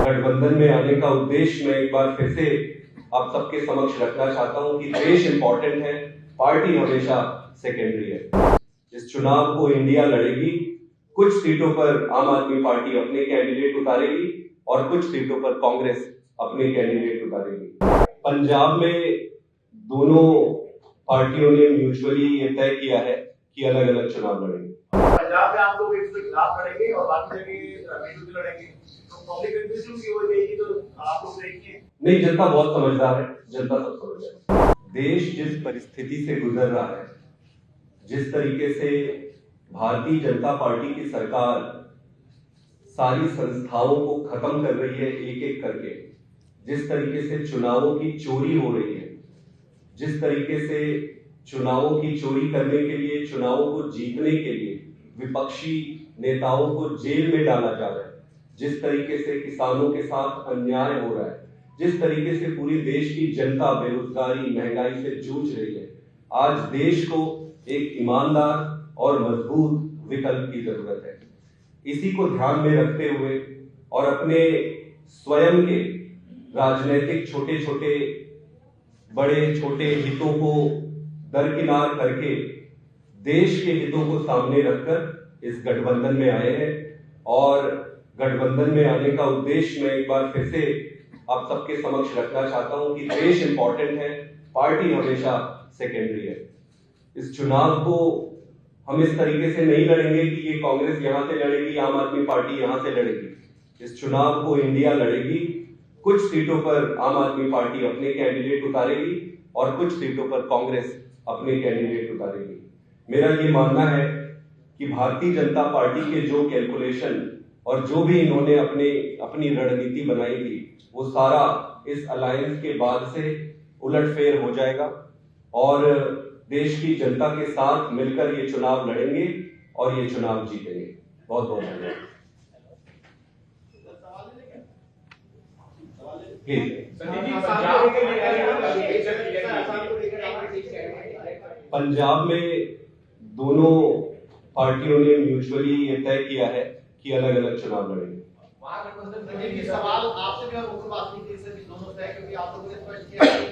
गठबंधन में आने का उद्देश्य मैं एक बार फिर से आप सबके समक्ष रखना चाहता हूं कि देश इंपॉर्टेंट है, पार्टी हमेशा सेकेंडरी है। इस चुनाव को इंडिया लड़ेगी। कुछ सीटों पर आम आदमी पार्टी अपने कैंडिडेट उतारेगी और कुछ सीटों पर कांग्रेस अपने कैंडिडेट उतारेगी। पंजाब में दोनों पार्टियों ने म्यूचुअली ये तय किया है कि अलग अलग चुनाव लड़ेंगे। पंजाब में आप लोग एक दूसरे के खिलाफ लड़ेंगे और बाकी जगह मिलजुल लड़ेंगे, तो पब्लिक कन्फ्यूजन की हो जाएगी, तो आप लोग देखिए। नहीं, जनता बहुत समझदार है, जनता सब समझ है। देश जिस परिस्थिति से गुजर रहा है, जिस तरीके से भारतीय जनता पार्टी की सरकार सारी संस्थाओं को खत्म कर रही है एक एक करके, जिस तरीके से चुनावों की चोरी हो रही है, जिस तरीके से चुनावों की चोरी करने के लिए, चुनावों को जीतने के लिए विपक्षी नेताओं को जेल में डाला जा रहा है, जिस तरीके से किसानों के साथ अन्याय हो रहा है, जिस तरीके से पूरी देश की जनता बेरोजगारी, महंगाई से जूझ रही है, आज देश को एक ईमानदार और मजबूत विकल्प की जरूरत है। इसी को ध्यान में रखते हुए और अपने स्वयं के राजनीतिक छोटे छोटे बड़े छोटे हितों को दरकिनार करके देश के हितों को सामने रखकर इस गठबंधन में आए हैं। और गठबंधन में आने का उद्देश्य मैं एक बार फिर से आप सबके समक्ष रखना चाहता हूं कि देश इंपॉर्टेंट है, पार्टी हमेशा सेकेंडरी है। इस चुनाव को हम इस तरीके से नहीं लड़ेंगे कि ये कांग्रेस यहां से लड़ेगी, आम आदमी पार्टी यहां से लड़ेगी। इस चुनाव को इंडिया लड़ेगी। कुछ सीटों पर आम आदमी पार्टी अपने कैंडिडेट उतारेगी और कुछ सीटों पर कांग्रेस अपने कैंडिडेट उतारेगी। मेरा ये मानना है कि भारतीय जनता पार्टी के जो कैलकुलेशन और जो भी इन्होंने अपनी रणनीति बनाई थी, वो सारा इस अलायंस के बाद से उलटफेर हो जाएगा और देश की जनता के साथ मिलकर ये चुनाव लड़ेंगे और ये चुनाव जीतेंगे। बहुत बहुत धन्यवाद। पंजाब में दोनों पार्टियों ने म्यूचुअली ये तय किया है कि अलग अलग चुनाव लड़ेंगे। सवाल आपसे भी और मुख्य बातचीत से भी दोनों से है, क्योंकि आप लोगों ने स्पष्ट किया कि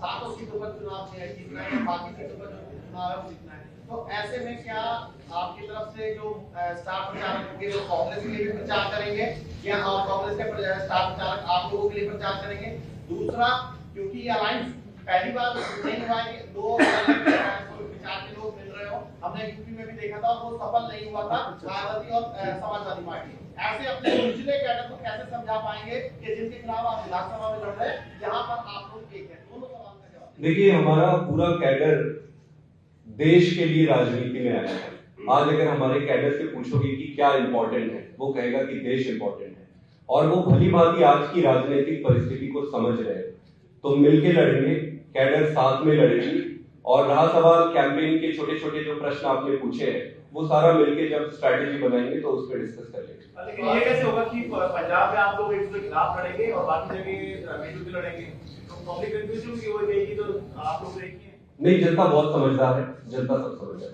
7 सीटों पर चुनाव जीतना है, बाकी सीटों पर जो चुनाव है वो जीतना है। तो ऐसे में क्या आपकी तरफ से जो स्टार प्रचारक होंगे वो कांग्रेस के लिए भी प्रचार करेंगे या कांग्रेस के स्टार प्रचारक आप लोगों के लिए प्रचार करेंगे? दूसरा, क्योंकि ये अलायंस पहली बार नहीं हुआ है कि दो विचार के लोग मिल रहे हो, हमने यूपी में भी देखा था और वो सफल नहीं हुआ था, मायावती और समाजवादी पार्टी। ऐसे अपने निचले कैडर को कैसे समझा पाएंगे कि जिनके खिलाफ आप विधानसभा में लड़ रहे हैं, जहां पर आप लोग एक हैं? दोनों सवाल का जवाब। देखिए, हमारा पूरा कैडर देश के लिए राजनीति में आया है। आज अगर हमारे कैडर से पूछोगे कि क्या इंपॉर्टेंट है, वो कहेगा कि देश इंपॉर्टेंट है और वो भली भांति आज की राजनीतिक परिस्थिति को समझ रहे हैं। तो मिलके लड़ेंगे, कैडर साथ में लड़ेगी। और रहा सवाल कैंपेन के छोटे छोटे जो प्रश्न आपने पूछे हैं, वो सारा मिलके जब स्ट्रैटेजी बनाएंगे तो उस पर डिस्कस कर लेंगे। लेकिन ये कैसे होगा कि पंजाब में आप लोग एक दूसरे के खिलाफ लड़ेंगे और बाकी जगह मिलजुल लड़ेंगे, तो पब्लिक कन्फ्यूजन की हो जाएगी, तो आप लोग देखिए। नहीं, जनता बहुत समझदार है, जनता सब समझ है।